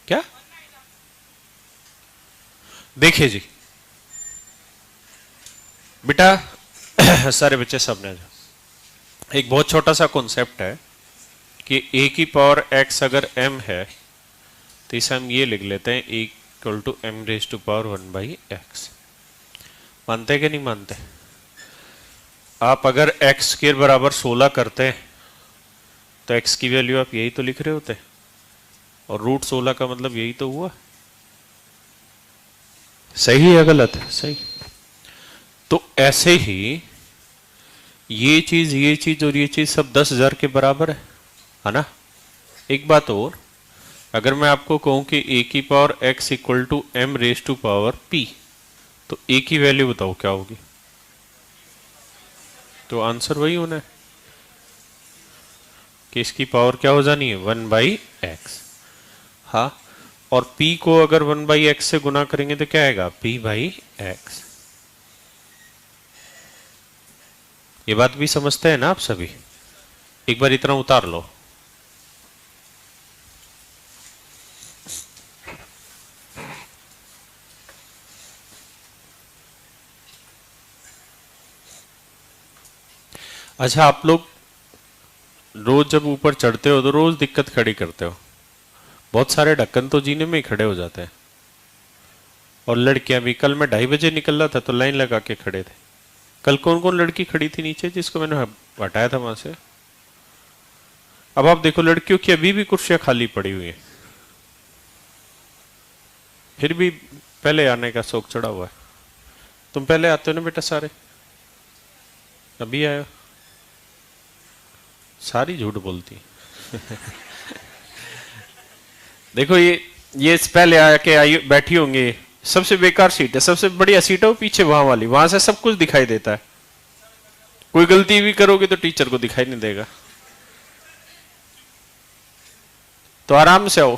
क्या? देखिए जी बेटा सारे बच्चे सबने एक बहुत छोटा सा कॉन्सेप्ट है कि ए की पावर एक्स अगर एम है तो इसे हम ये लिख लेते हैं a equal to m raise to power 1/x। मानते कि नहीं मानते? आप अगर एक्स स्क्वायर बराबर 16 करते हैं तो एक्स की वैल्यू आप यही तो लिख रहे होते, और रूट 16 का मतलब यही तो हुआ। सही है गलत है? सही। तो ऐसे ही ये चीज और ये चीज सब 10,000 के बराबर है ना? एक बात और, अगर मैं आपको कहूं कि ए की power x equal to m raise to power p, तो ए की वैल्यू बताओ क्या होगी? तो आंसर वही होना है कि इसकी पावर क्या हो जानी है 1/x। हाँ, और p को अगर 1/x से गुना करेंगे तो क्या आएगा p/x। ये बात भी समझते हैं ना आप सभी? एक बार इतना उतार लो। अच्छा, आप लोग रोज जब ऊपर चढ़ते हो तो रोज दिक्कत खड़ी करते हो। बहुत सारे ढक्कन तो जीने में ही खड़े हो जाते हैं। और लड़कियां भी, कल मैं 2:30 बजे निकल रहा था तो लाइन लगा के खड़े थे। कल कौन कौन लड़की खड़ी थी नीचे जिसको मैंने हटाया था वहां से? अब आप देखो, लड़कियों की अभी भी कुर्सियां खाली पड़ी हुई हैं, फिर भी पहले आने का शौक चढ़ा हुआ है। तुम पहले आते हो ना बेटा सारे? अभी आयो? सारी झूठ बोलती देखो ये पहले आके आई बैठी होंगी। सबसे बेकार सीट है, सबसे बढ़िया सीट है वो पीछे वहां वाली, वहां से सब कुछ दिखाई देता है। कोई गलती भी करोगे तो टीचर को दिखाई नहीं देगा। तो आराम से आओ,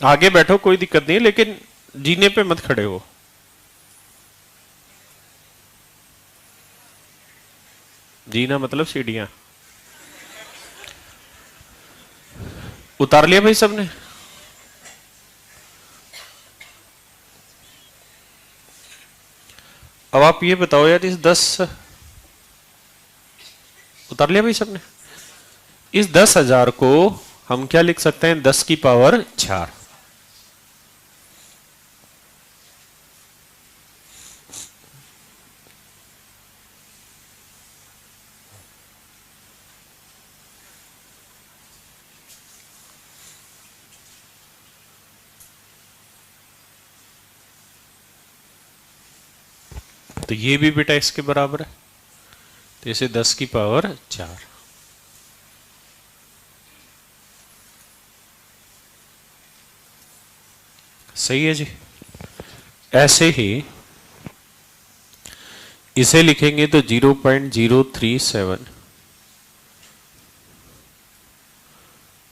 आगे बैठो, कोई दिक्कत नहीं, लेकिन जीने पे मत खड़े हो। जीना मतलब सीढ़ियां। उतार लिया भाई सबने? अब आप ये बताओ यार, इस 10 उतार लिया भाई सबने? इस 10,000 को हम क्या लिख सकते हैं? 10 की पावर 4। तो ये भी बेटा इसके बराबर है, तो इसे 10 की पावर 4। सही है जी। ऐसे ही इसे लिखेंगे तो 0.037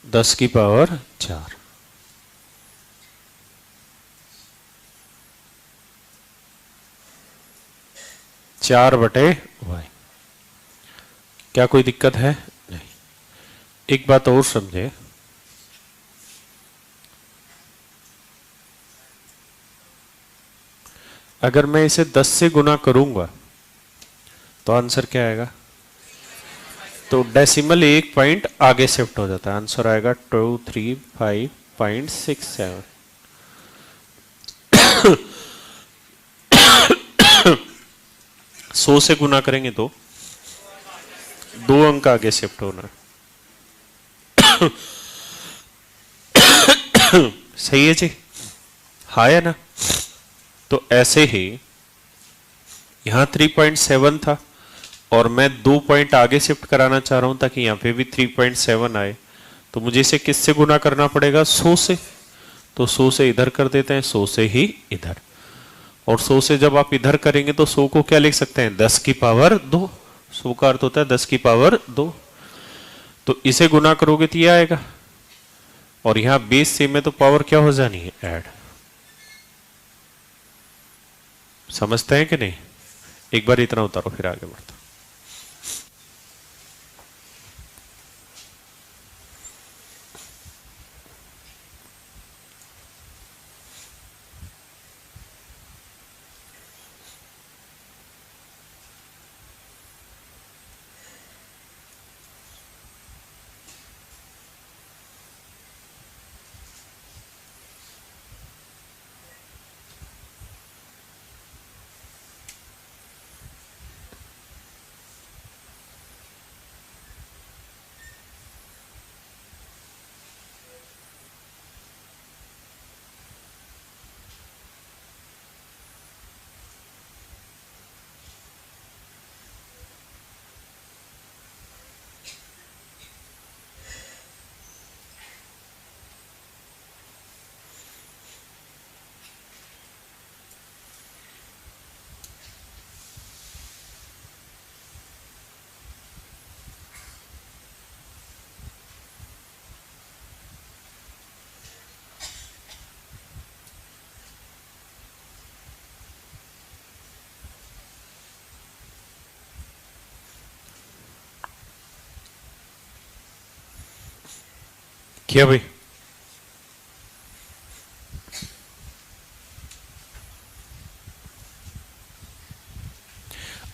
10 की पावर 4। चार बटे वाई। क्या कोई दिक्कत है? नहीं। एक बात और समझे, अगर मैं इसे 10 से गुना करूंगा तो आंसर क्या आएगा? तो डेसिमल एक पॉइंट आगे शिफ्ट हो जाता है, आंसर आएगा 235.67। 100 से गुना करेंगे तो 2 अंक आगे शिफ्ट होना। सही है जी? हाँ है ना? तो ऐसे ही यहां 3.7 था और मैं 2 पॉइंट आगे शिफ्ट कराना चाह रहा हूं ताकि यहां पे भी 3.7 आए, तो मुझे इसे किससे गुना करना पड़ेगा? 100 से। तो 100 से इधर कर देते हैं, 100 से ही इधर। और 100 से जब आप इधर करेंगे तो 100 को क्या लिख सकते हैं? 10 की पावर 2। 100 का अर्थ होता है 10 की पावर 2। तो इसे गुना करोगे तो ये आएगा, और यहां बेस सेम है तो पावर क्या हो जानी है? ऐड। समझते हैं कि नहीं? एक बार इतना उतारो फिर आगे बढ़ते। किया भाई?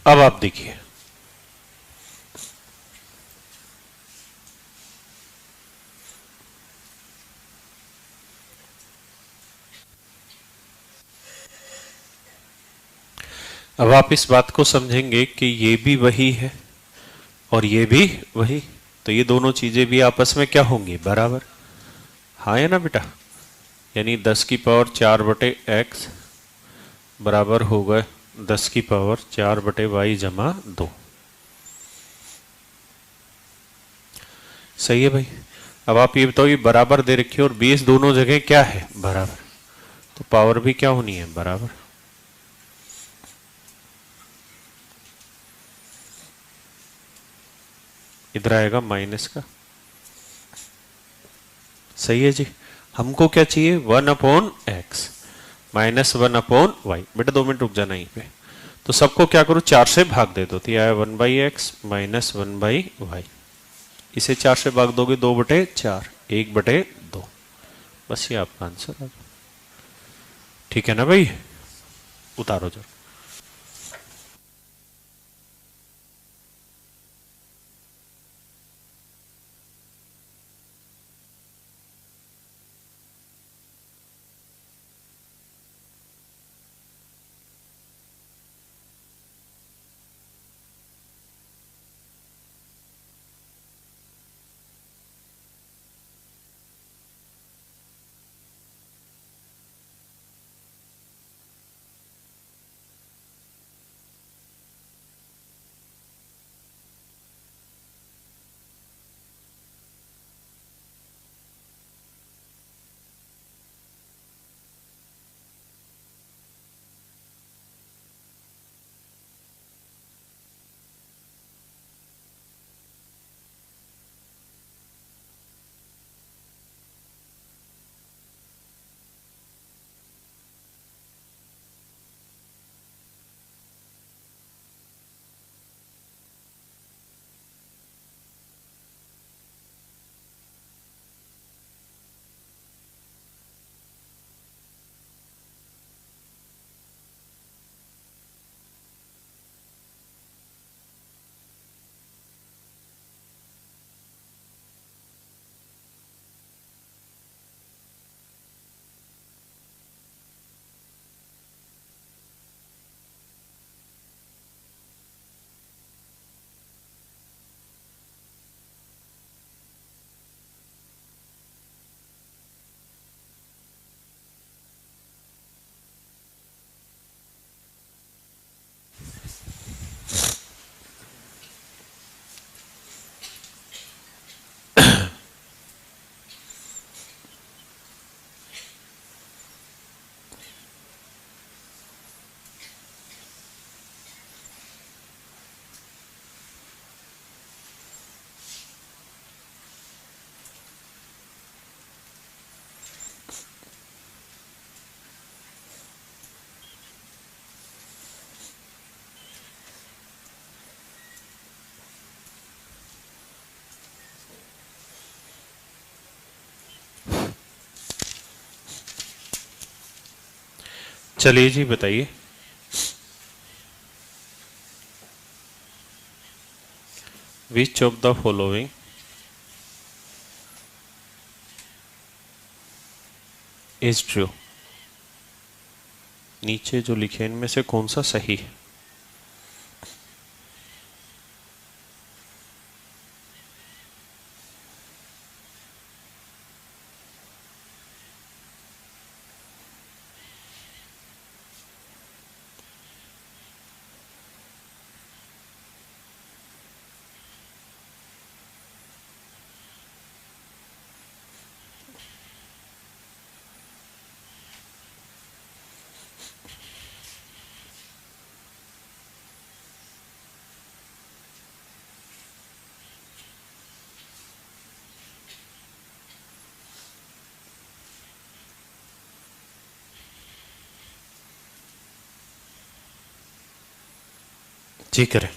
अब आप देखिए, अब आप इस बात को समझेंगे कि ये भी वही है और ये भी वही, तो ये दोनों चीजें भी आपस में क्या होंगी? बराबर। हाँ है ना बेटा? यानी 10 की पावर 4 बटे एक्स बराबर होगा 10 की पावर 4 बटे वाई जमा 2। सही है भाई? अब आप ये बताओ, ये बराबर दे रखी है और बेस दोनों जगह क्या है? बराबर, तो पावर भी क्या होनी है? बराबर। इधर आएगा माइनस का। सही है जी? हमको क्या चाहिए? 1/x minus 1/y। बेटा 2 मिनट रुक जाना यहीं पे। तो सबको क्या करो? 4 से भाग दे दो, तो यह आया 1/x माइनस 1/y। इसे 4 से भाग दोगे 2/4, 1/2। बस ये आपका आंसर है। ठीक है ना भाई? उतारो जरा। चलिए जी बताइए। Which of the following is true? नीचे जो लिखे इनमें से कौन सा सही है? जी करें।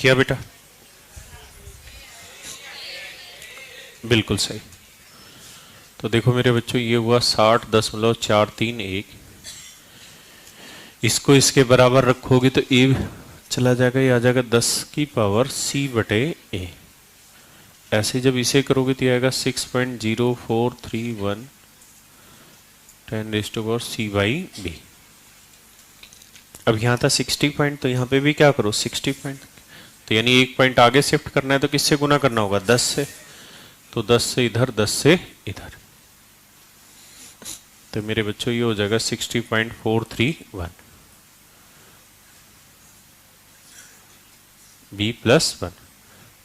किया बेटा? बिल्कुल सही। तो देखो मेरे बच्चों, ये हुआ 60.431। इसको इसके बराबर रखोगे तो ए चला जाएगा, ये आ जाएगा 10⁻c/a। ऐसे जब इसे करोगे तो आएगा 6.0431 10⁻c/b। अब यहाँ था 60 पॉइंट, तो यहाँ पे भी क्या करो 60 पॉइंट, तो यानी एक पॉइंट आगे शिफ्ट करना है तो किससे गुना करना होगा? 10 से। तो 10 से इधर, 10 से इधर, तो मेरे बच्चों ये हो जाएगा 60.431 b+1।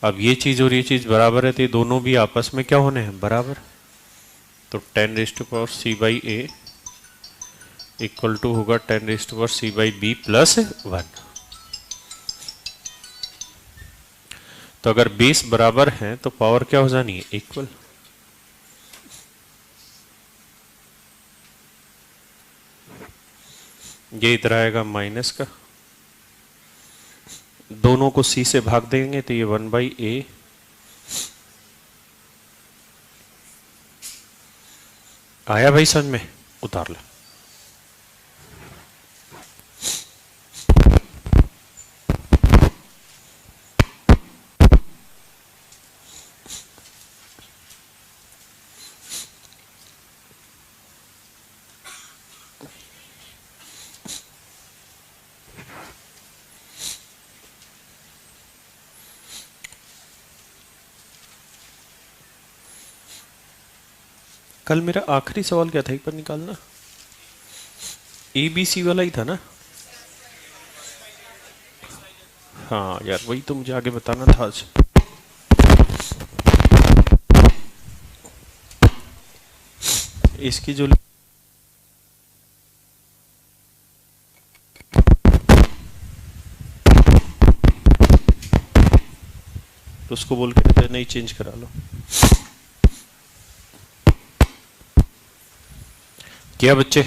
अब ये चीज और ये चीज बराबर है, तो ये दोनों भी आपस में क्या होने हैं? बराबर। तो 10⁻c/a इक्वल टू होगा 10⁻c/b +1। तो अगर बेस बराबर है तो पावर क्या हो जानी है? इक्वल। ये इधर आएगा माइनस का, दोनों को c से भाग देंगे तो ये 1/a आया भाई समझ में? उतार ले। कल मेरा आखिरी सवाल क्या था, एक बार निकालना। ABC वाला ही था ना? हाँ यार, वही तो मुझे आगे बताना था आज। इसकी जो तो उसको बोल के नहीं चेंज करा लो। क्या बच्चे?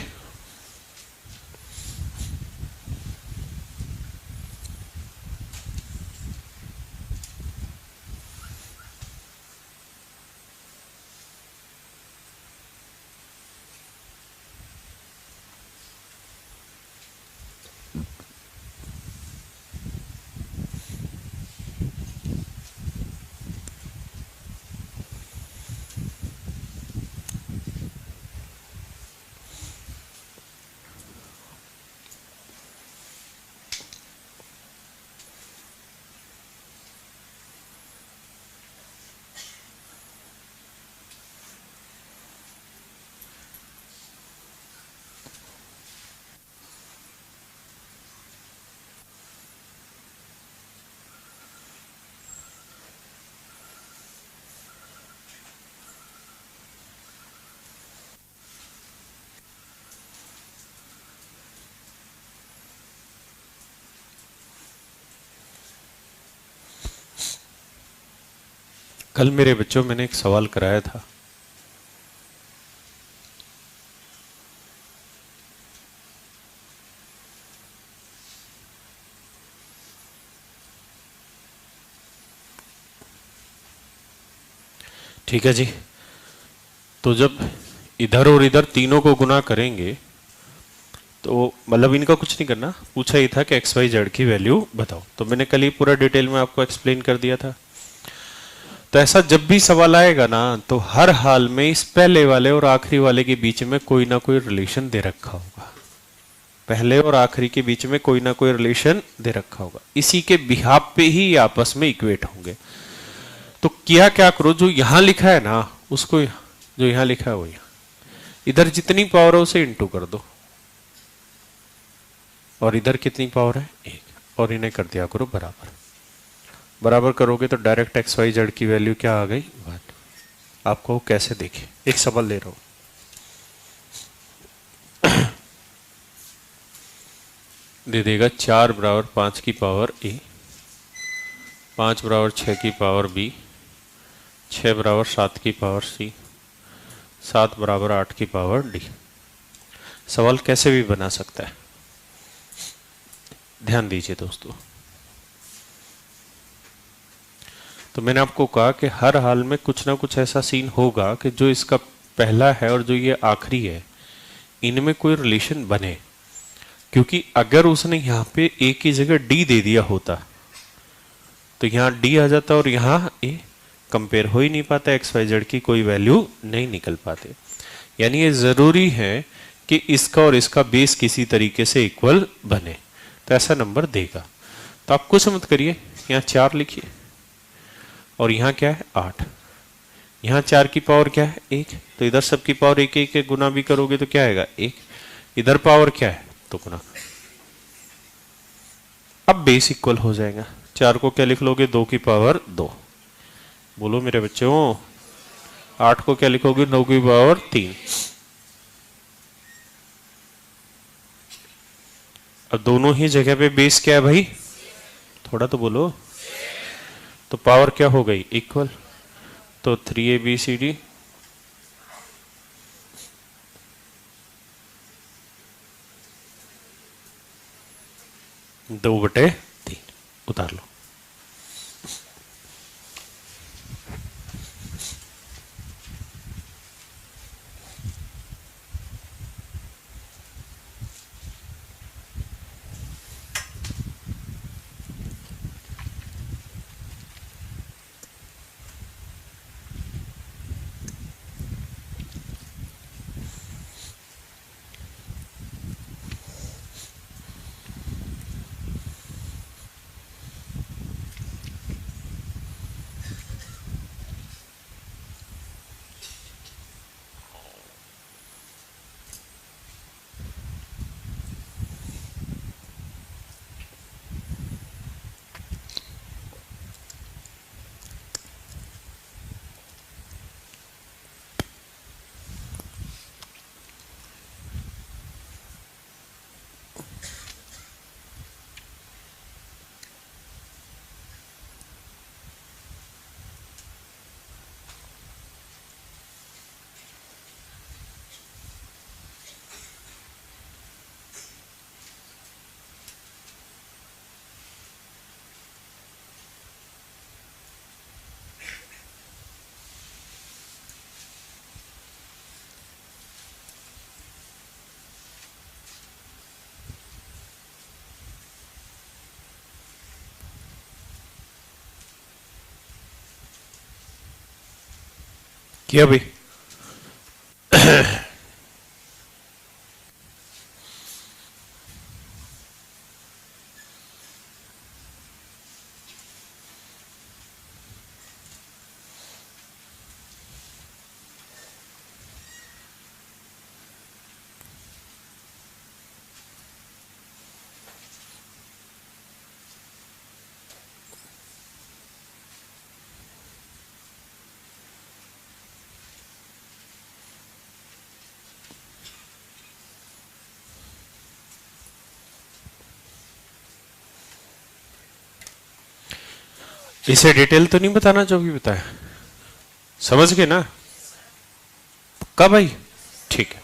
कल मेरे बच्चों मैंने एक सवाल कराया था, ठीक है जी। तो जब इधर और इधर तीनों को गुना करेंगे तो मतलब इनका कुछ नहीं करना, पूछा ही था कि XYZ की वैल्यू बताओ, तो मैंने कल ही पूरा डिटेल में आपको एक्सप्लेन कर दिया था। तो ऐसा जब भी सवाल आएगा ना, तो हर हाल में इस पहले वाले और आखिरी वाले के बीच में कोई ना कोई रिलेशन दे रखा होगा। पहले और आखिरी के बीच में कोई ना कोई रिलेशन दे रखा होगा, इसी के बिहाफ पे ही आपस में इक्वेट होंगे। तो क्या करो, जो यहां लिखा है ना उसको, जो यहां लिखा है वो यहां, इधर जितनी पावर है उसे इंटू कर दो, और इधर कितनी पावर है? 1, और इन्हें कर दिया करो बराबर। बराबर करोगे तो डायरेक्ट XYZ की वैल्यू क्या आ गई? 1। आपको कैसे देखे, एक सवाल ले रहा हूं। दे देगा 4 बराबर 5 की पावर A, 5 बराबर 6 की पावर B, 6 बराबर 7 की पावर C, 7 बराबर 8 की पावर D। सवाल कैसे भी बना सकता है, ध्यान दीजिए दोस्तों। तो मैंने आपको कहा कि हर हाल में कुछ ना कुछ ऐसा सीन होगा कि जो इसका पहला है और जो ये आखिरी है इनमें कोई रिलेशन बने, क्योंकि अगर उसने यहाँ पे ए की जगह डी दे दिया होता तो यहाँ डी आ जाता और यहाँ ए, कंपेयर हो ही नहीं पाता, एक्स वाई जेड की कोई वैल्यू नहीं निकल पाते। यानी ये जरूरी है कि इसका और इसका बेस किसी तरीके से इक्वल बने, तो ऐसा नंबर देगा। तो आप कुछ मत करिए, यहाँ 4 लिखिए और यहाँ क्या है 8, यहाँ 4 की पावर क्या है 1, तो इधर सबकी पावर 1 1 के गुना भी करोगे तो क्या आएगा 1, इधर पावर क्या है तो गुना। अब बेस इक्वल हो जाएगा। 4 को क्या लिख लोगे 2 की पावर 2, बोलो मेरे बच्चों। 8 को क्या लिखोगे 9 की पावर 3। अब दोनों ही जगह पे बेस क्या है भाई, थोड़ा तो बोलो। तो पावर क्या हो गई इक्वल, तो 3ABCD 2/3 उतार लो। किया भाई। इसे डिटेल तो नहीं बताना जो भी बताया, समझ गए ना? कब भाई? ठीक है।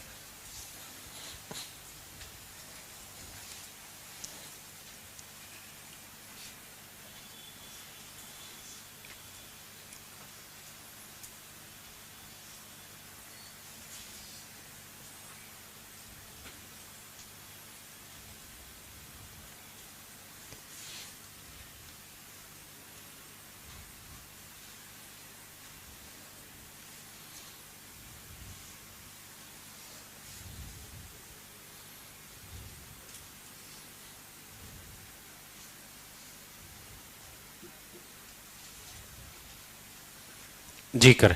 जी करें।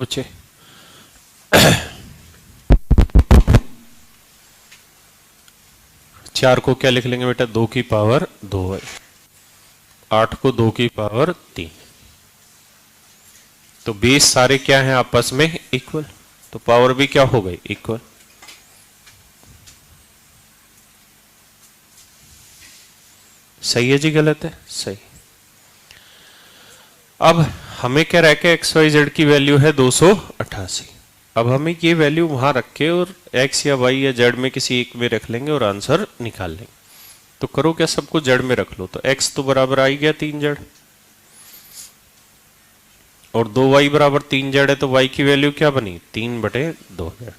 बचे 4 को क्या लिख लेंगे बेटा 2 की पावर 2 है, 8 को 2 की पावर 3। तो बेस सारे क्या हैं आपस में इक्वल, तो पावर भी क्या हो गई इक्वल। सही है जी गलत है सही। अब हमें क्या रह के एक्स वाई जेड की वैल्यू है 288। अब हमें ये वैल्यू वहां रख के और एक्स या वाई या जेड में किसी एक में रख लेंगे और आंसर निकाल लेंगे। तो करो क्या सबको जेड में रख लो, तो एक्स तो बराबर आ ही गया 3 जेड और 2 वाई बराबर 3 जेड है, तो वाई की वैल्यू क्या बनी 3/2 जेड।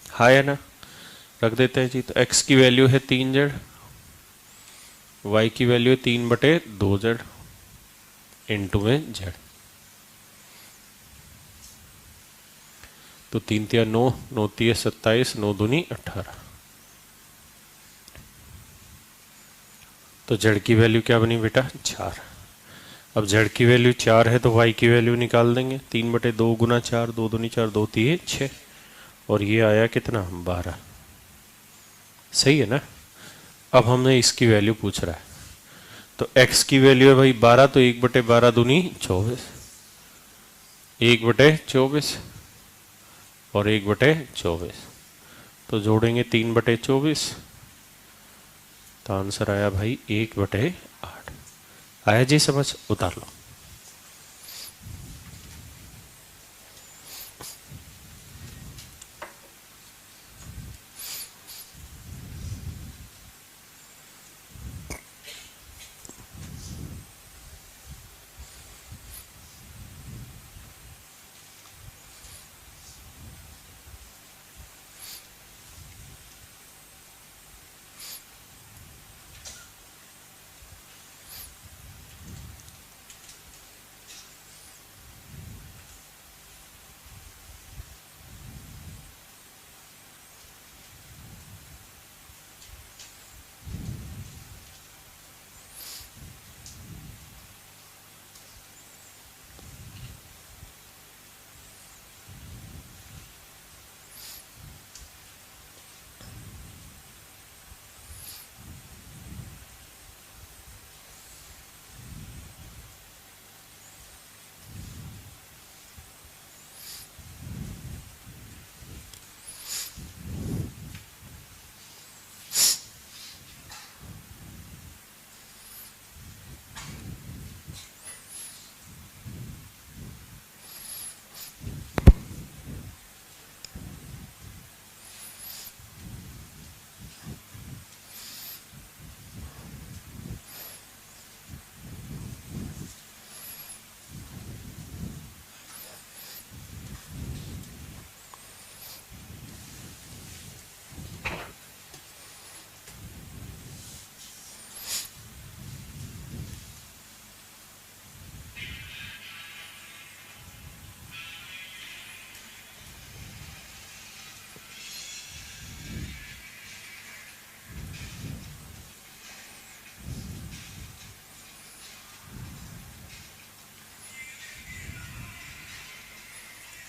हाँ है ना, रख देते हैं जी। तो एक्स की वैल्यू है 3 जेड, वाई की वैल्यू है 3/2 जेड इंटू में जेड। तो 3 तिया 9, 9 तिया 27, 9 दूनी 18। तो जेड की वैल्यू क्या बनी बेटा 4। अब जेड की वैल्यू 4 है तो वाई की वैल्यू निकाल देंगे 3/2 गुना 4, 2 दूनी 4, 2 तिये 6 और ये आया कितना 12। सही है ना। अब हमने इसकी वैल्यू पूछ रहा है, तो x की वैल्यू है भाई 12, तो 1/12 दूनी 24, 1/24 और 1/24, तो जोड़ेंगे 3/24, तो आंसर आया भाई 1/8। आया जी समझ, उतार लो।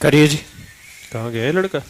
करिए जी। कहाँ गया है लड़का।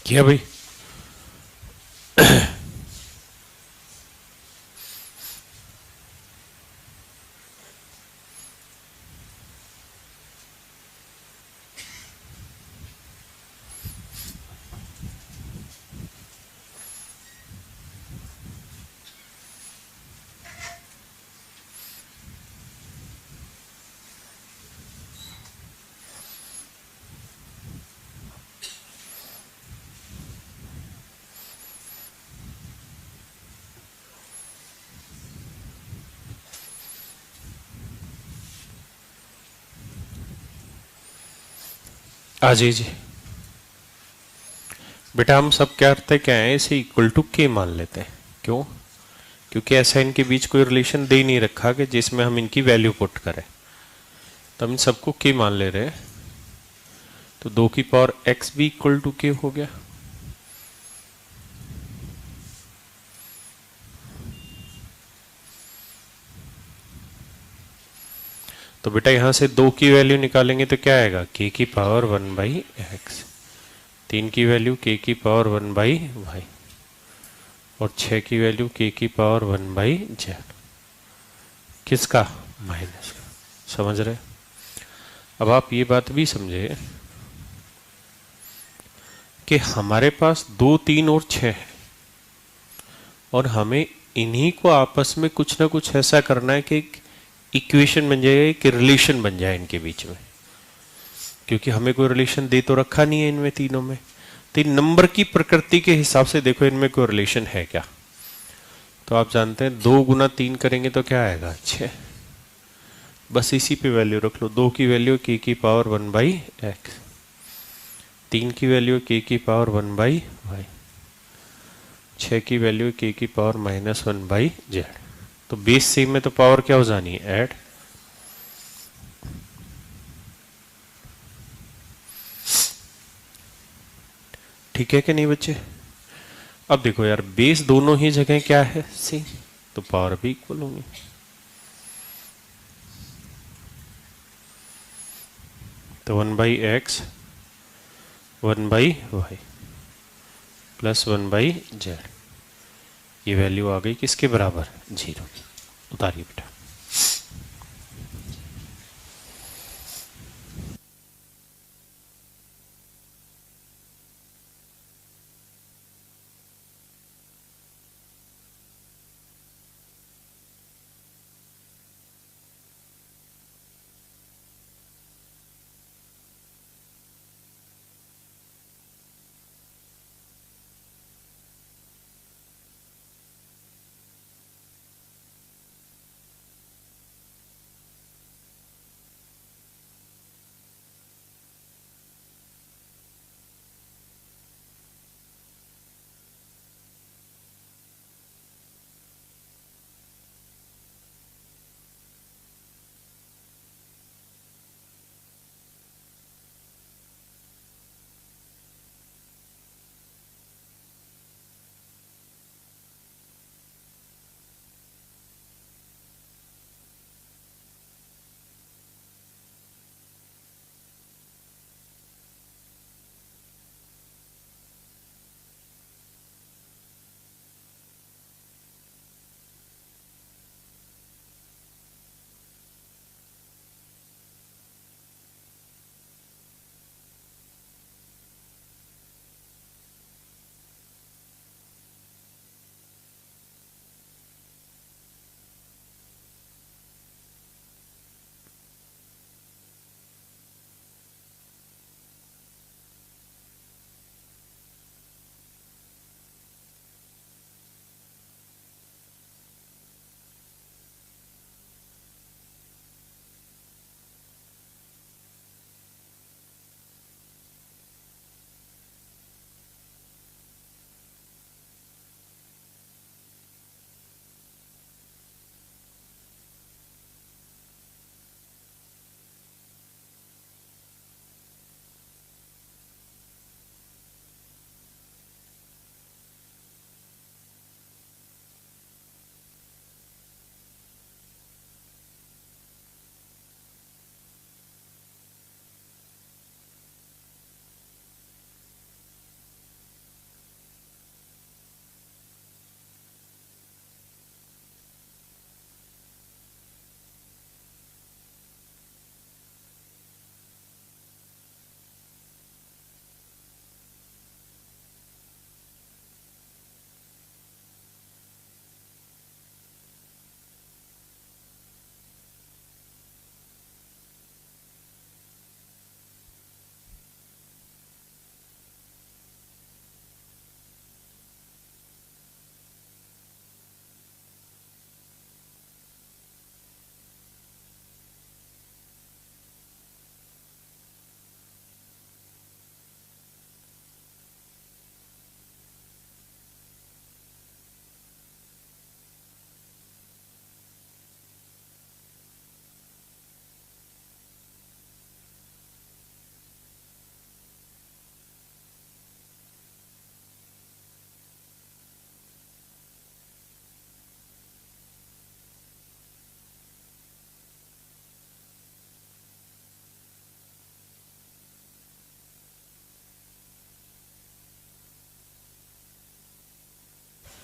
किया भाई। आ जी बेटा, हम सब क्या करते क्या है, इसे इक्वल टू के मान लेते हैं। क्यों? क्योंकि ऐसा इनके बीच कोई रिलेशन दे नहीं रखा कि जिसमें हम इनकी वैल्यू पुट करें, तो हम इन सबको के मान ले रहे हैं। तो 2 की पावर x भी इक्वल टू के हो गया। तो बेटा यहां से 2 की वैल्यू निकालेंगे तो क्या आएगा, k की पावर 1/x। 3 की वैल्यू k की पावर 1/y और 6 की वैल्यू k की पावर 1/z। किसका? माइनस का। समझ रहे? अब आप ये बात भी समझे कि हमारे पास 2, 3 और 6 है और हमें इन्हीं को आपस में कुछ ना कुछ ऐसा करना है कि इक्वेशन बन जाए, कि रिलेशन बन जाए इनके बीच में, क्योंकि हमें कोई रिलेशन दे तो रखा नहीं है इनमें तीनों में। तो इन नंबर की प्रकृति के हिसाब से देखो इनमें कोई रिलेशन है क्या। तो आप जानते हैं 2 गुना 3 करेंगे तो क्या आएगा, 6। बस इसी पे वैल्यू रख लो। 2 की वैल्यू k की पावर 1/x, 3 की वैल्यू k की पावर 1/y, 6 की वैल्यू k की पावर -1/z। तो बेस सेम में तो पावर क्या हो जानी है, ऐड। ठीक है कि नहीं बच्चे? अब देखो यार, बेस दोनों ही जगह क्या है, सेम, तो पावर भी इक्वल होंगी। तो 1/x 1/y प्लस 1/z, ये वैल्यू आ गई किसके बराबर, 0। उतारिए बेटा।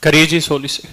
करिए जी 16 से।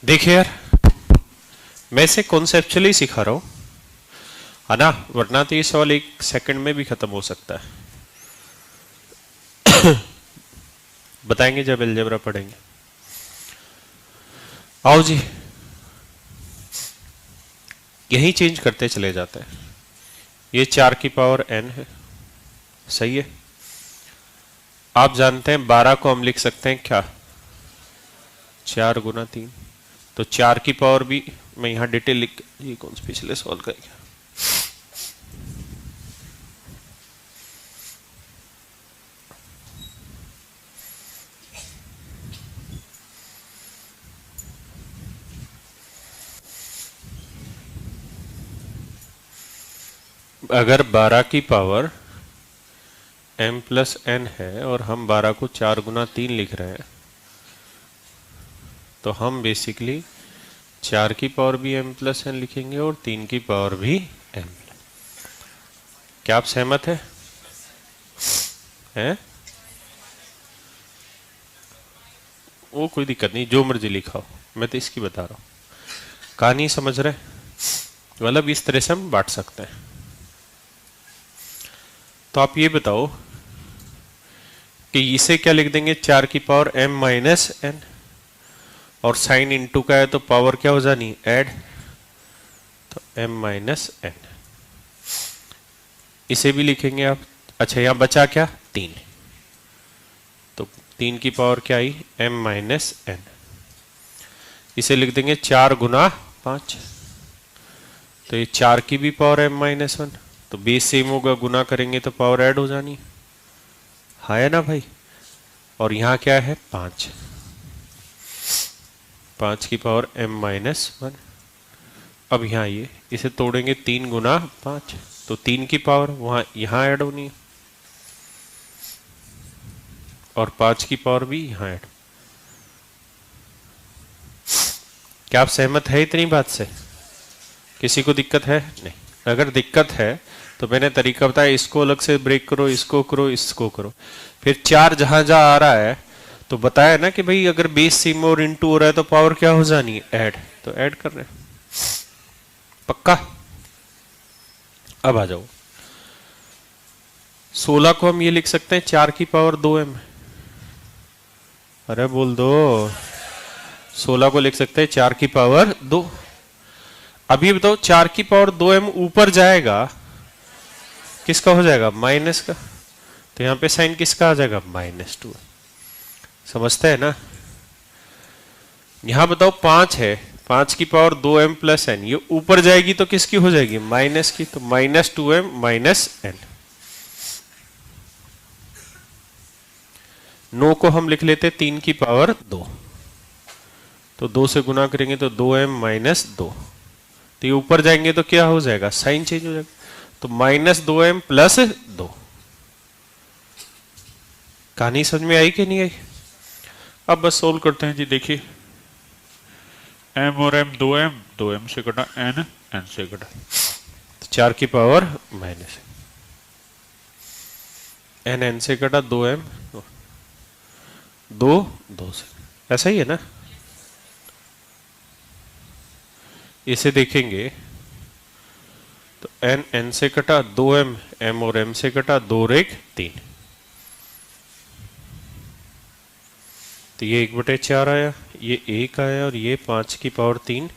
देखिए यार, मैं इसे कॉन्सेप्चुअली सिखा रहा हूं, है ना, वरना तो ये सवाल 1 सेकंड में भी खत्म हो सकता है। बताएंगे जब अलजेब्रा पढ़ेंगे। आओ जी, यही चेंज करते चले जाते हैं। ये 4 की पावर n है, सही है। आप जानते हैं 12 को हम लिख सकते हैं क्या, 4 गुना 3। तो 4 की पावर भी मैं यहां डिटेल लिख, ये कौन से पिछले सॉल्व करेंगे। अगर 12 की पावर m प्लस n है और हम 12 को 4 गुना 3 लिख रहे हैं, तो हम बेसिकली 4 की पावर भी m प्लस n लिखेंगे और 3 की पावर भी m। क्या आप सहमत है? हैं? वो कोई दिक्कत नहीं, जो मर्जी लिखाओ, मैं तो इसकी बता रहा हूं। कहानी समझ रहे? मतलब इस तरह से हम बांट सकते हैं। तो आप ये बताओ कि इसे क्या लिख देंगे, 4 की पावर m माइनस n, और साइन इनटू का है तो पावर क्या हो जानी, ऐड, तो m माइनस n। इसे भी लिखेंगे आप। अच्छा, यहां बचा क्या, 3, तो 3 की पावर क्या आई, m माइनस n। इसे लिख देंगे 4 गुना 5, तो ये 4 की भी पावर m माइनस 1, तो बेस सेम होगा, गुना करेंगे तो पावर ऐड हो जानी है ना भाई। और यहां क्या है, 5, 5 की पावर m माइनस 1। अब यहाँ ये इसे तोड़ेंगे, 3 गुना 5, तो 3 की पावर वहां यहां ऐड होनी है, और 5 की पावर भी यहां ऐड। क्या आप सहमत है इतनी बात से? किसी को दिक्कत है? नहीं। अगर दिक्कत है तो मैंने तरीका बताया, इसको अलग से ब्रेक करो, इसको करो, इसको करो। फिर 4 जहां जहां आ रहा है तो बताया ना कि भाई अगर बेस सेम और इनटू हो रहा है तो पावर क्या हो जानी है, ऐड, तो ऐड कर रहे हैं। पक्का? अब आ जाओ, 16 को हम ये लिख सकते हैं 4 की पावर 2m। अरे बोल दो, 16 को लिख सकते हैं 4 की पावर 2। अभी बताओ, 4 की पावर 2m ऊपर जाएगा, किसका हो जाएगा, माइनस का, तो यहां पे साइन किसका आ जाएगा, -2। समझते हैं ना? यहां बताओ 5 है, 5 की पावर 2m प्लस n, ये ऊपर जाएगी तो किसकी हो जाएगी, माइनस की, तो -2m माइनस n। नो को हम लिख लेते 3 की पावर 2, तो 2 से गुना करेंगे तो 2m माइनस 2, तो ये ऊपर जाएंगे तो क्या हो जाएगा, साइन चेंज हो जाएगा, तो -2m प्लस 2। कहानी समझ में आई कि नहीं आई? अब बस सोल्व करते हैं जी। देखिए, m और m 2m, 2m से कटा n, n से कटा, तो 4 की पावर माइनस n, n से कटा 2m, 2 2 से, ऐसा ही है ना? इसे देखेंगे तो n n से कटा, 2m m और m से कटा, 2 और 1 3, तो ये 1/4 आया, ये 1 आया, और ये 5 की पावर 3।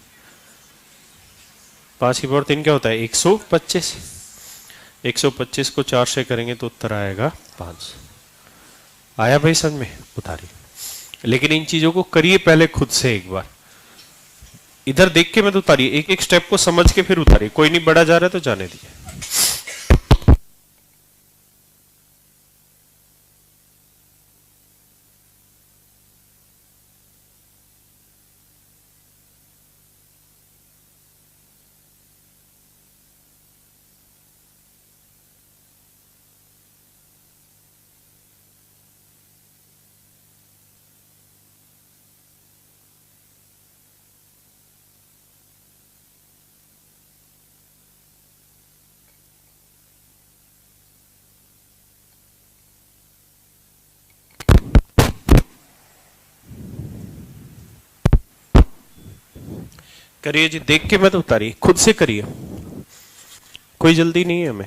5 की पावर 3 क्या होता है, 125। 125 को 4 से करेंगे तो उत्तर आएगा 5। आया भाई समझ में? उतारिए, लेकिन इन चीजों को करिए पहले खुद से एक बार, इधर देख के मत उतारिए, एक एक स्टेप को समझ के फिर उतारिए। कोई नहीं, बड़ा जा रहा है तो जाने दिए। करिए जी, देख के मत उतारिए, खुद से करिए, कोई जल्दी नहीं है हमें।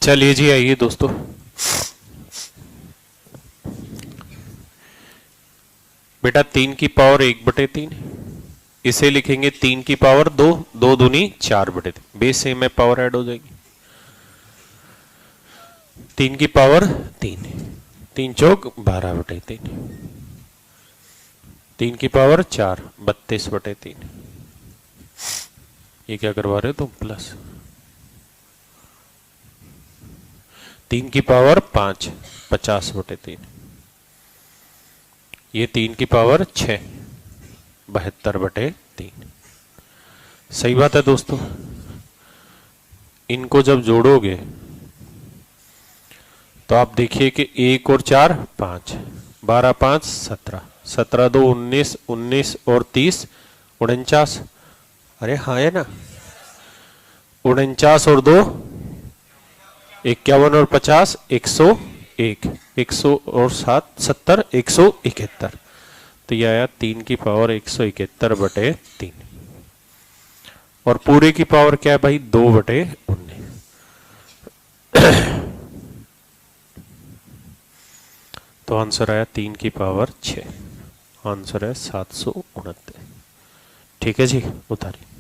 चलिए जी, आइए दोस्तों, बेटा 3 की पावर 1/3, इसे लिखेंगे 3 की पावर 2, 2 दूनी 4/3, बेस सेम है, पावर ऐड हो जाएगी। 3 की पावर 3, 3 चौक 12/3, 3 की पावर 4, 32/3, ये क्या करवा रहे हो तुम, प्लस। 3 की पावर 5, 50/3, ये 3 की पावर 6, 72/3। सही बात है दोस्तों। इनको जब जोड़ोगे तो आप देखिए कि 1 और 4 5, 12 5 17, 17 2 19, 19 और 30 49। अरे हाँ है ना, 49 और 2 51 और 50 101, 100 और 7 70 171, तो यह आया 3 की पावर 171/3। और पूरे की पावर क्या है भाई, 2/19, तो आंसर आया 3 की पावर 6, आंसर है 769। ठीक है जी, उतारिए।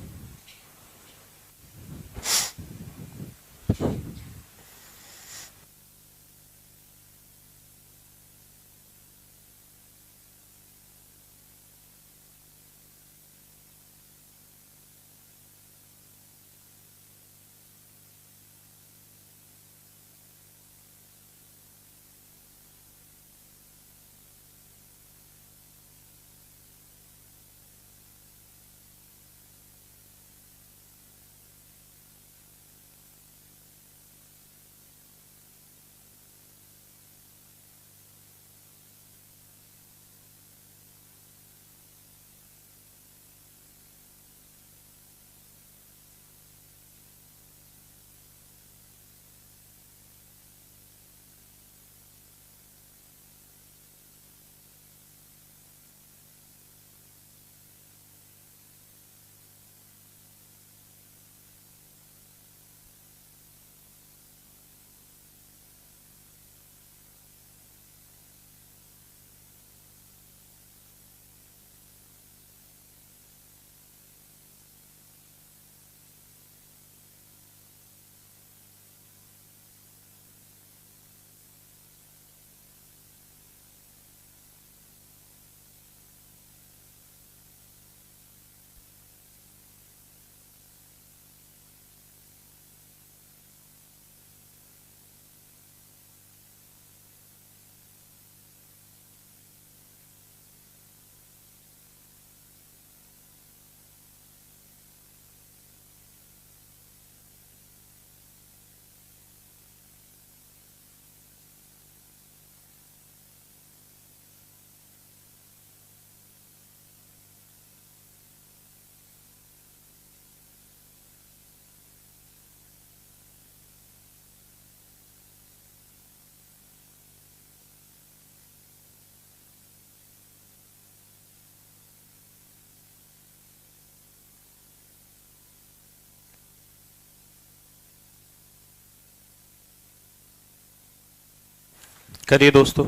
करिए दोस्तों।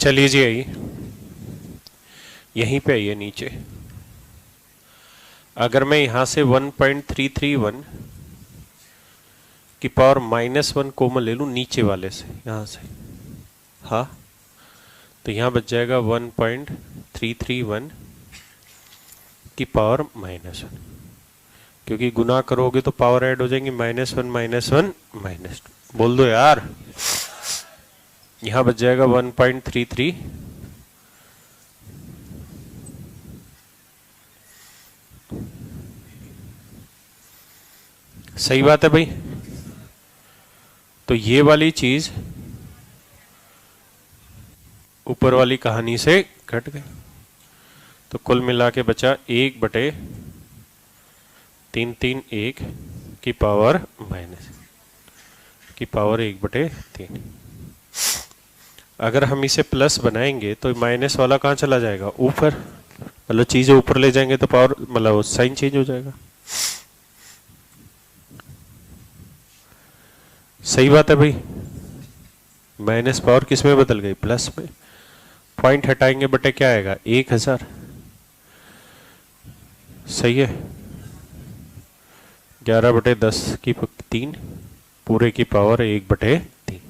चलिए जी, आइए यहीं पे आइए नीचे। अगर मैं यहां से 1.331 की पावर -1 कॉमन ले लूं नीचे वाले से, यहां से, हाँ, तो यहां बच जाएगा 1.331 की पावर -1, क्योंकि गुना करोगे तो पावर ऐड हो जाएंगी -1 -1 -2। बोल दो यार, यहां बच जाएगा 1.33। सही बात है भाई। तो ये वाली चीज ऊपर वाली कहानी से घट गई, तो कुल मिला के बचा 1/331 की पावर -1/3। अगर हम इसे प्लस बनाएंगे तो माइनस वाला कहाँ चला जाएगा? ऊपर, मतलब चीजें ऊपर ले जाएंगे तो पावर, मतलब साइन चेंज हो जाएगा। सही बात है भाई। माइनस पावर किस में बदल गई? प्लस में। पॉइंट हटाएंगे बटे क्या आएगा? 1000। सही है। 11/10 की 3 पूरे की पावर 1/3।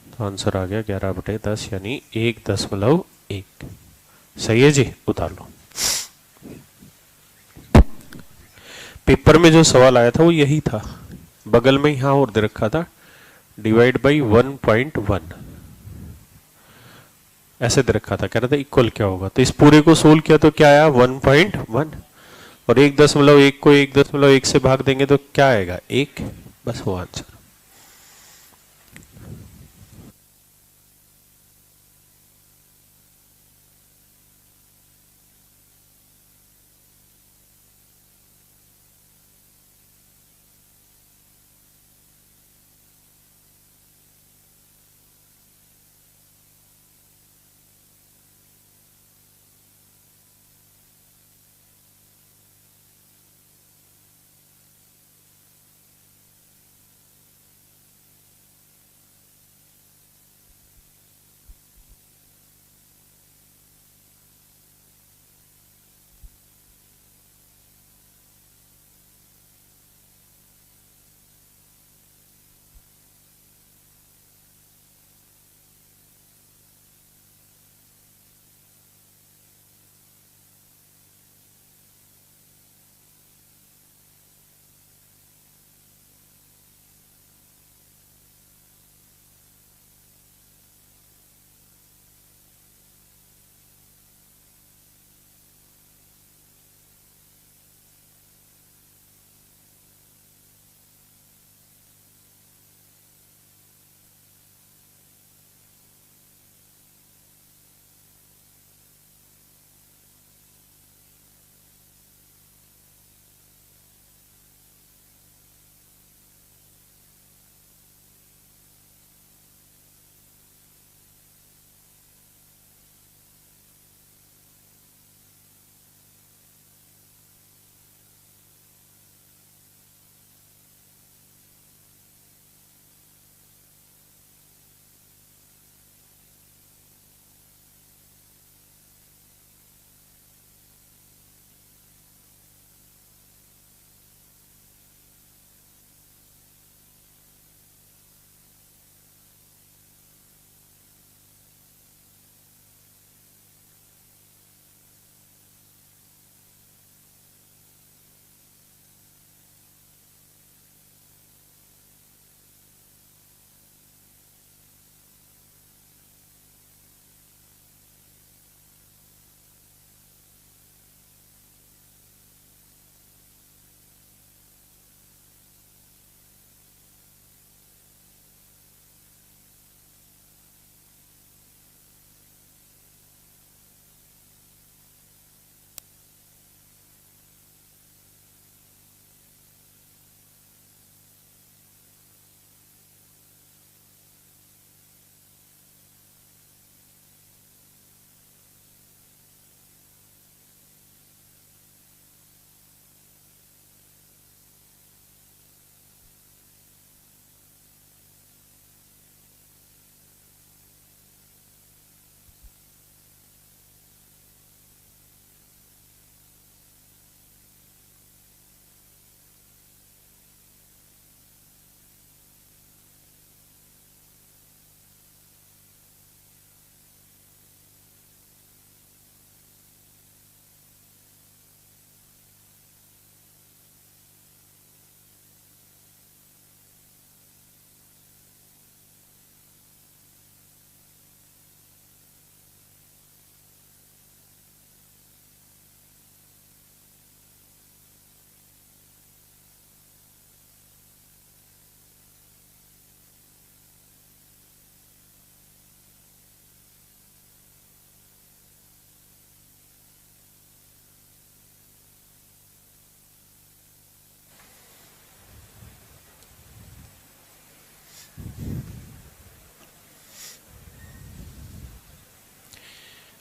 तो आंसर आ गया 11/10 यानी 1.1। सही है जी, उतार लो। पेपर में जो सवाल आया था वो यही था, बगल में यहां और दे रखा था डिवाइड बाई 1.1 ऐसे दे रखा था, कह रहा था इक्वल क्या होगा। तो इस पूरे को सोल्व किया तो क्या आया? 1.1। और 1.1 को 1.1 से भाग देंगे तो क्या आएगा? 1। बस वो आंसर।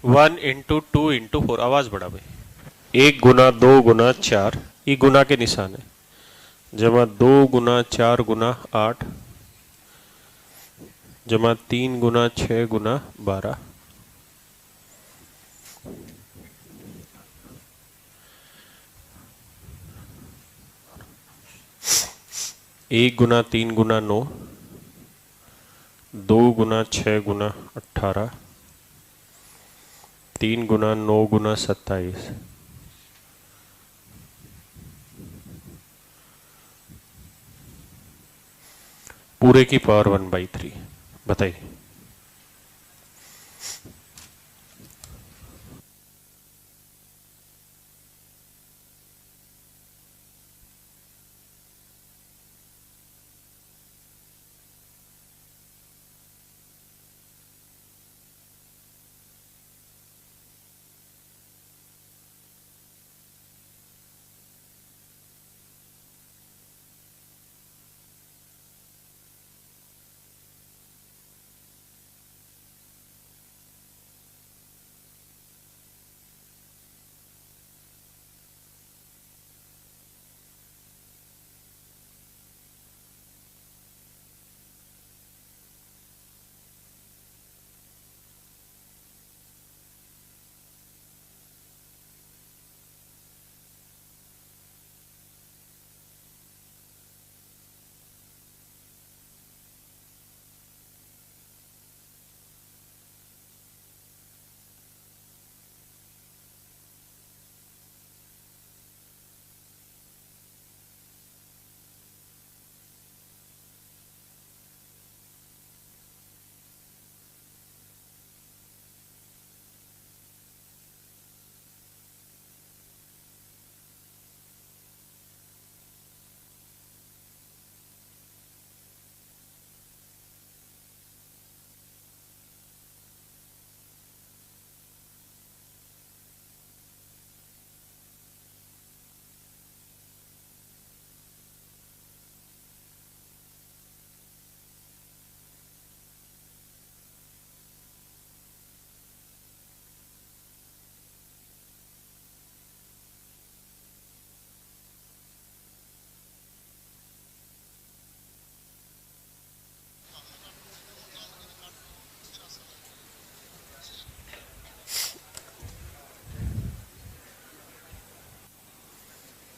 1 इंटू 2 इंटू 4, आवाज बढ़ा भाई। 1 गुना 2 गुना 4, ये गुना के निशान है, जमा 2 गुना 4 गुना 8, जमा 3 गुना 6 गुना 12, 1 गुना 3 गुना 9, 2 गुना 6 गुना 18, 3 गुना 9 गुना 27, पूरे की पावर 1/3। बताइए।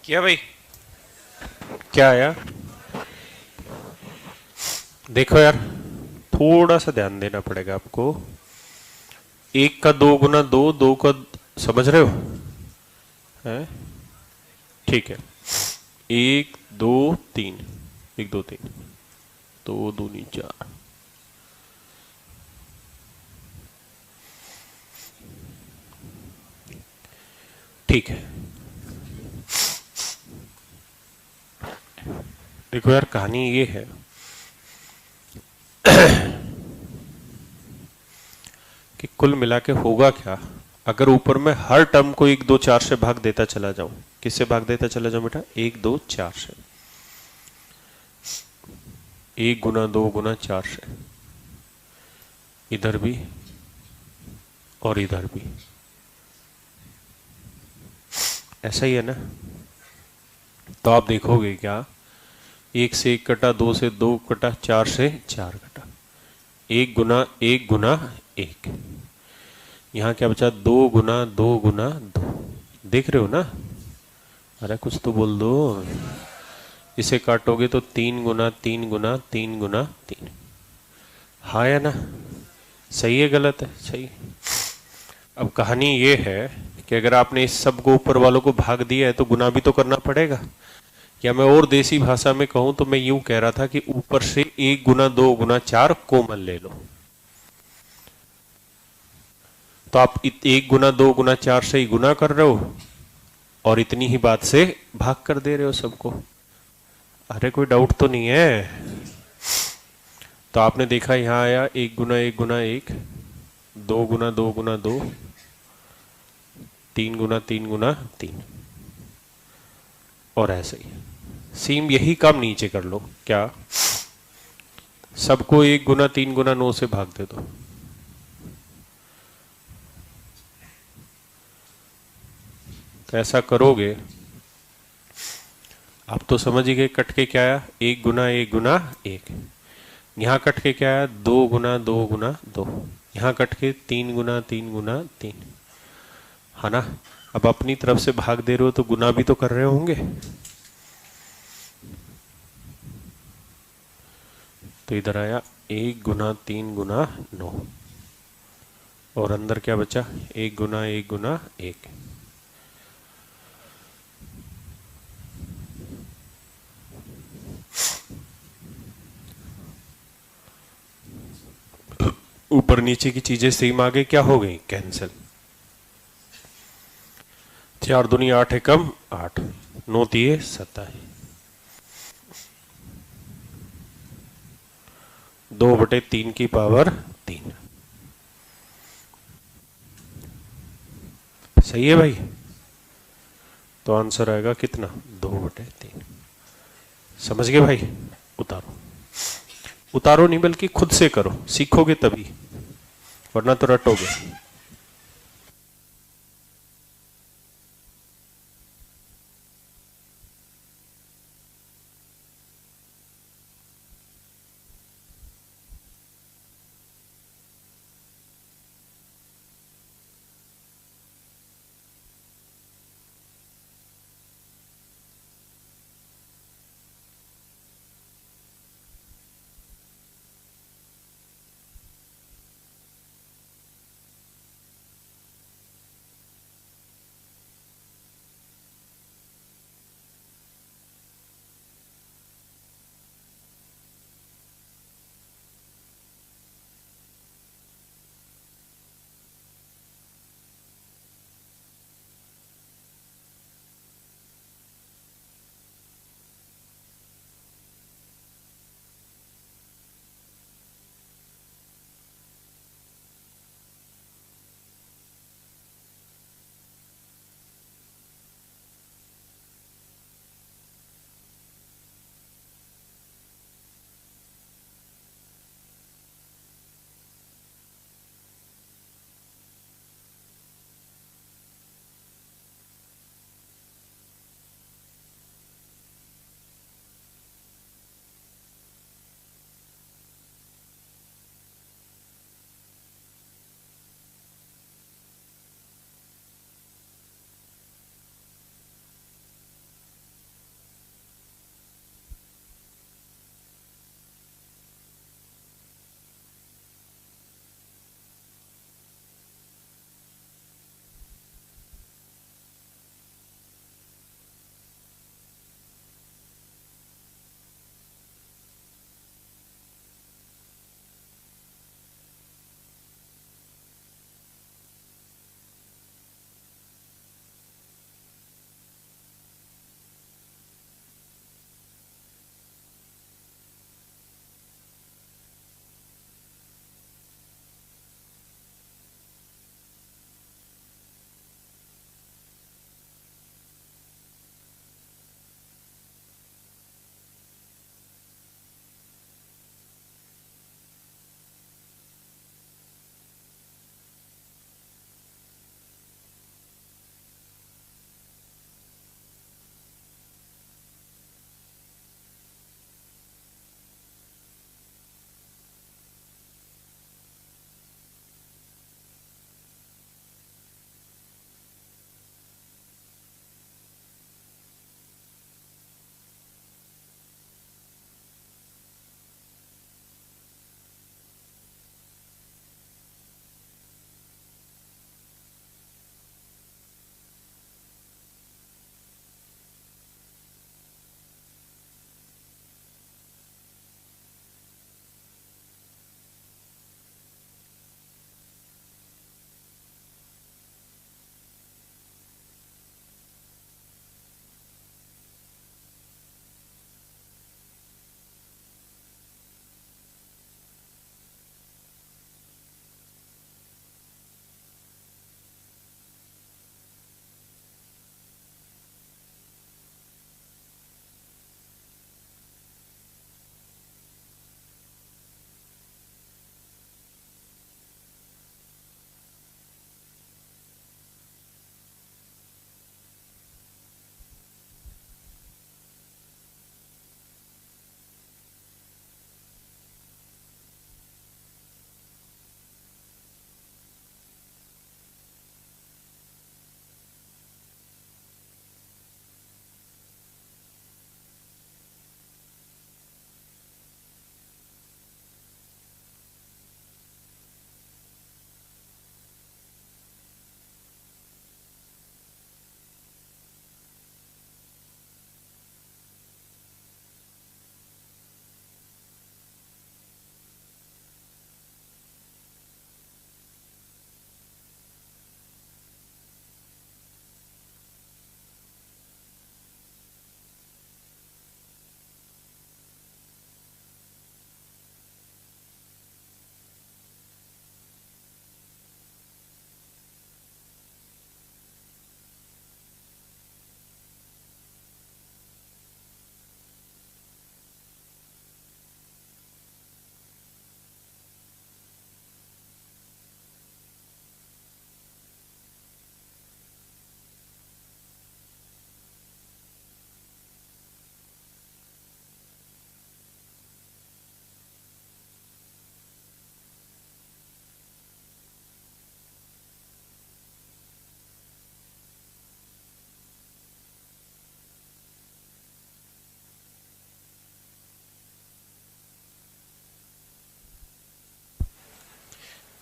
क्या भाई, क्या आया? देखो यार, थोड़ा सा ध्यान देना पड़ेगा आपको। 1 का 2 गुना 2, 2 का, समझ रहे हो? है ठीक है। 1 2 3, 1 2 3, 2 दूनी 4, ठीक है। देखो यार, कहानी ये है कि कुल मिला के होगा क्या अगर ऊपर में हर टर्म को 1 2 4 से भाग देता चला जाऊं। किससे भाग देता चला जाऊं बेटा? 1 2 4 से। 1 गुना 2 गुना 4 से, इधर भी और इधर भी। ऐसा ही है ना? तो आप देखोगे क्या, 1 से 1 कटा, 2 से 2 कटा, 4 से 4 कटा, 1 गुना 1 गुना 1। यहां क्या बचा? 2 गुना 2 गुना 2। देख रहे हो ना? अरे कुछ तो बोल दो। इसे काटोगे तो 3 गुना 3 गुना 3 गुना 3। हाँ या ना? सही है गलत है? सही। अब कहानी ये है कि अगर आपने इस सब को ऊपर वालों को भाग दिया है तो गुना भी तो करना पड़ेगा। या मैं और देसी भाषा में कहूं तो मैं यूं कह रहा था कि ऊपर से 1 गुना 2 गुना 4 कॉमन ले लो। तो आप 1 गुना 2 गुना 4 से ही गुना कर रहे हो और इतनी ही बात से भाग कर दे रहे हो सबको। अरे कोई डाउट तो नहीं है? तो आपने देखा यहां आया 1 गुना 1 गुना 1, 2 गुना 2 गुना 2, 3 गुना 3 गुना 3, और ऐसे ही सेम यही काम नीचे कर लो। क्या? सबको 1 गुना 3 गुना 9 से भाग दे दो। तो ऐसा करोगे, आप तो समझ ही गए कट के क्या आया, 1 गुना 1 गुना 1। यहां कट के क्या आया, 2 गुना 2 गुना 2। यहां कट के 3 गुना 3 गुना 3, है ना। अब अपनी तरफ से भाग दे रहे हो तो गुना भी तो कर रहे होंगे। तो इधर आया 1 गुना 3 गुना 9, और अंदर क्या बचा, 1 गुना 1 गुना 1। ऊपर नीचे की चीजें सेम आगे क्या हो गई, कैंसिल। 4 दूनी 8 एकम 8, 9 तिये 27, 2/3 की पावर 3। सही है भाई। तो आंसर आएगा कितना, 2/3। समझ गए भाई। उतारो, उतारो नहीं बल्कि खुद से करो, सीखोगे तभी, वरना तो रटोगे।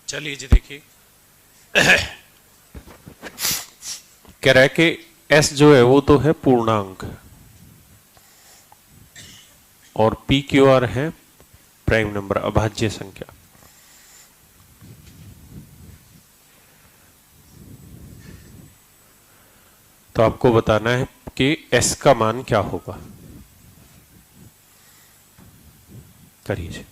चलिए जी देखिए, कह रहा है कि s जो है वो तो है पूर्णांक और p क्यू आर है प्राइम नंबर, अभाज्य संख्या। तो आपको बताना है कि s का मान क्या होगा। करिए।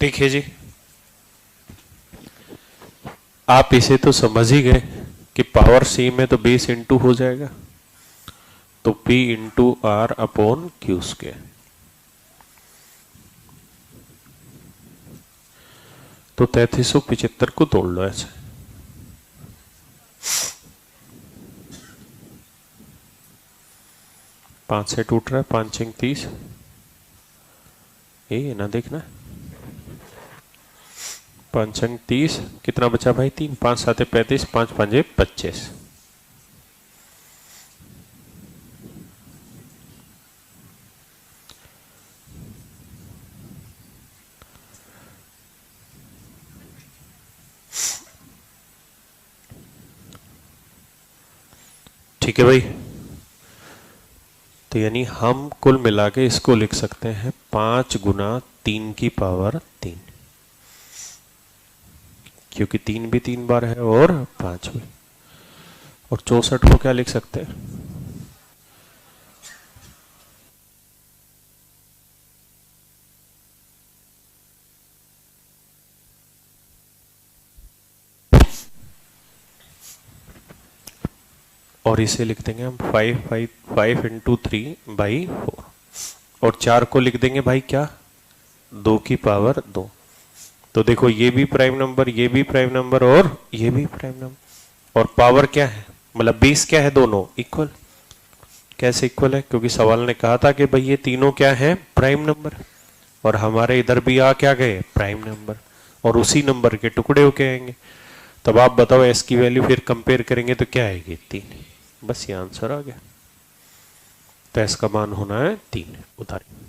देखिए जी, आप इसे तो समझ ही गए कि पावर c में तो बेस इंटू हो जाएगा, तो p into r upon q square. तो 3375 को तोड़ लो ऐसे। 5 से टूट रहा है, 5 छंग 30, ये ना देखना, 5 छंग 30, कितना बचा भाई? 3, 5 7 35, 5 5 25। ठीक है भाई, तो यानी हम कुल मिला के इसको लिख सकते हैं 5 गुना 3 की पावर 3, क्योंकि 3 भी 3 बार है और 5 भी। और 64 को क्या लिख सकते हैं? और इसे लिख देंगे हम 5 इंटू 3/4, और 4 को लिख देंगे भाई क्या? 2 की पावर 2। तो देखो, ये भी प्राइम नंबर, ये भी प्राइम नंबर और ये भी प्राइम नंबर, और पावर क्या है, मतलब बेस क्या है? दोनों इक्वल। कैसे इक्वल है? क्योंकि सवाल ने कहा था कि भाई ये तीनों क्या है? प्राइम नंबर, और हमारे इधर भी आ क्या गए? प्राइम नंबर, और उसी नंबर के टुकड़े होके आएंगे। तब आप बताओ एस की वैल्यू फिर कंपेयर करेंगे तो क्या आएगी? 3। बस ये आंसर आ गया। तो एस का मान होना है 3। उतारिए।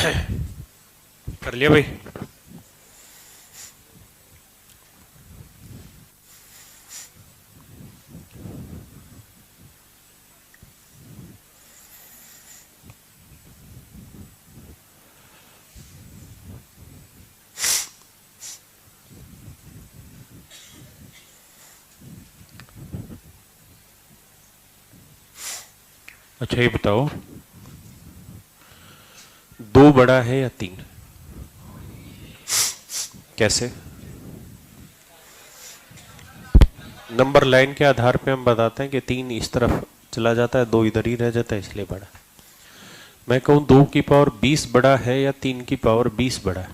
कर लिया भाई? अच्छा ये बताओ, दो बड़ा है या तीन? कैसे? नंबर लाइन के आधार पे हम बताते हैं कि तीन इस तरफ चला जाता है, दो इधर ही रह जाता है, इसलिए बड़ा। मैं कहूं 2 की पावर 20 बड़ा है या 3 की पावर 20 बड़ा है?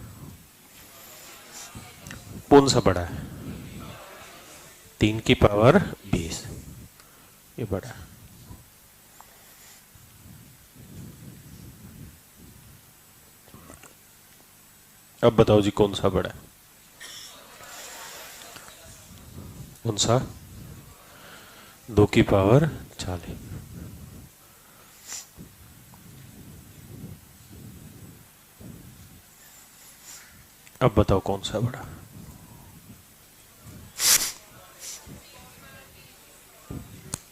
कौन सा बड़ा है? 3 की पावर 20, ये बड़ा है। अब बताओ जी कौन सा बड़ा है? कौन सा? 2 की पावर 40। अब बताओ कौन सा बड़ा?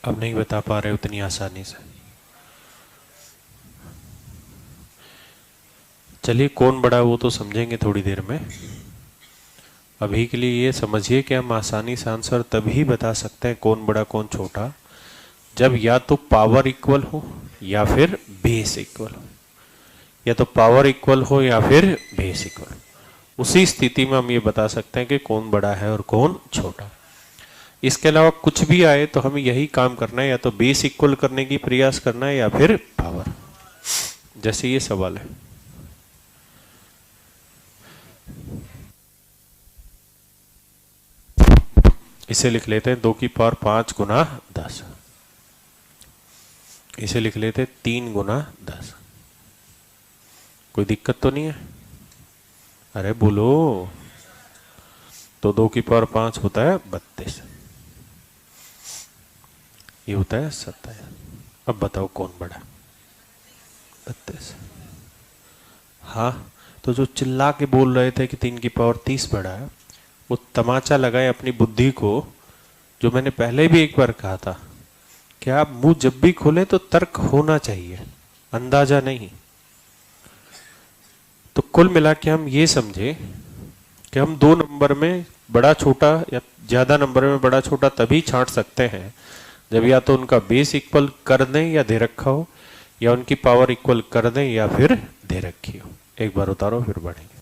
अब नहीं बता पा रहे उतनी आसानी से। चलिए कौन बड़ा है वो तो समझेंगे थोड़ी देर में। अभी के लिए ये समझिए कि हम आसानी से आंसर तभी बता सकते हैं कौन बड़ा कौन छोटा, जब या तो पावर इक्वल हो या फिर बेस इक्वल हो। या तो पावर इक्वल हो या फिर बेस इक्वल हो। उसी स्थिति में हम ये बता सकते हैं कि कौन बड़ा है और कौन छोटा। इसके अलावा कुछ भी आए तो हमें यही काम करना है, या तो बेस इक्वल करने की प्रयास करना है या फिर पावर, जैसे ये सवाल है। इसे लिख लेते हैं 2 की पावर 5 गुना 10। इसे लिख लेते हैं 3 गुना 10। कोई दिक्कत तो नहीं है? अरे बोलो। तो 2 की पावर 5 होता है 32, ये होता है 27। अब बताओ कौन बड़ा? 32। हाँ, तो जो चिल्ला के बोल रहे थे कि 3 की पावर 30 बड़ा है, वो तमाचा लगाए अपनी बुद्धि को। जो मैंने पहले भी एक बार कहा था कि आप मुंह जब भी खोले तो तर्क होना चाहिए, अंदाजा नहीं। तो कुल मिला के हम ये समझे कि हम दो नंबर में बड़ा छोटा या ज्यादा नंबर में बड़ा छोटा तभी छांट सकते हैं जब या तो उनका बेस इक्वल कर दें या दे रखा हो, या उनकी पावर इक्वल कर दें या फिर दे रखी हो। एक बार उतारो फिर बढ़ेंगे।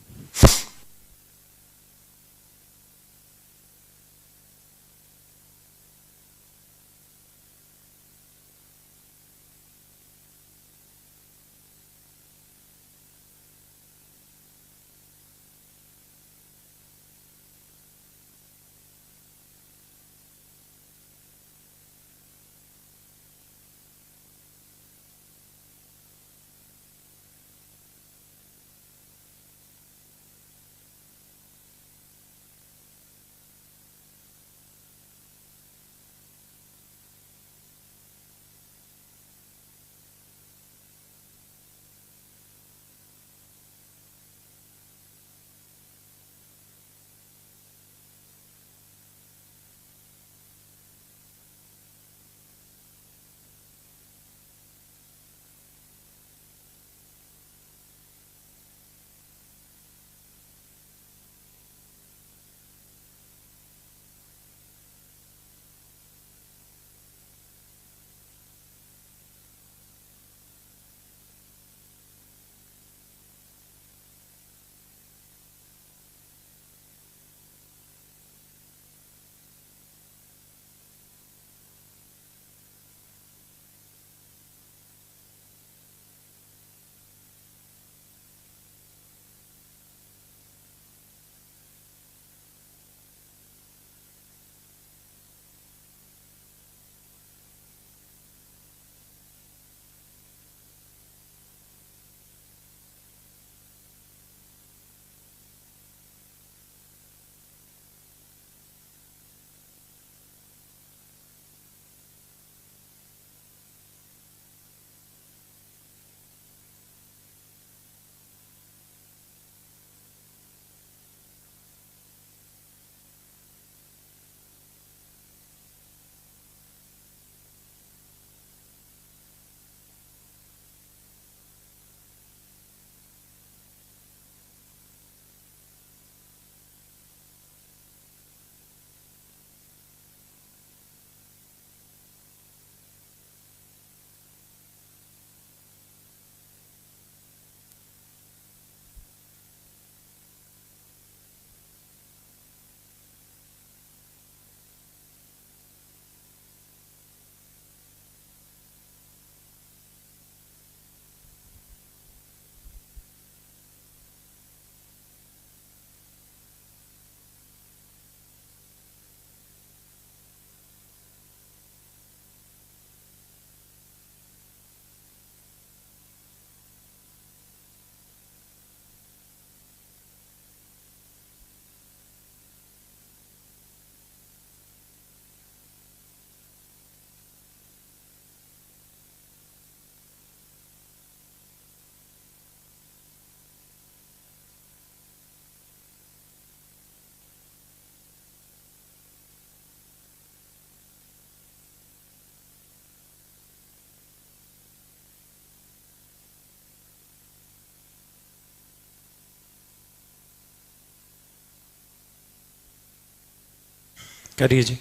करिए जी।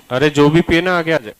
अरे जो भी पिए ना आगे आ जाए।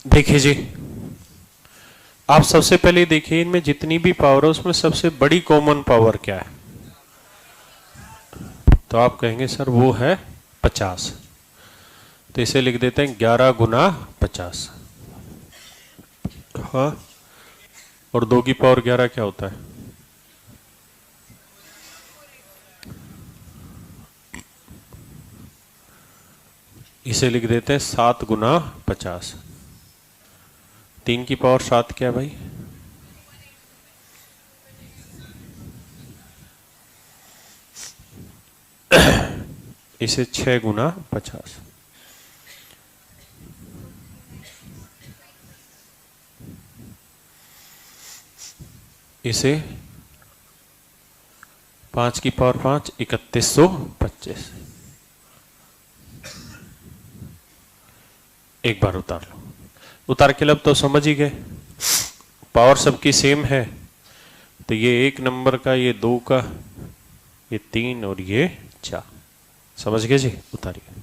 देखिए जी, आप सबसे पहले देखिए इनमें जितनी भी पावर है उसमें सबसे बड़ी कॉमन पावर क्या है? तो आप कहेंगे सर वो है 50। तो इसे लिख देते हैं 11 गुना 50। हाँ, और 2 की पावर 11 क्या होता है? इसे लिख देते हैं 7 गुना 50। 3 की पावर 7 क्या है भाई? इसे 6 गुना 50। इसे 5 की पावर 5, 3125। एक बार उतार लो। उतार के लब तो समझ ही गए, पावर सबकी सेम है। तो ये 1 नंबर का, ये 2 का, ये 3 और ये 4। समझ गए जी? उतारिए।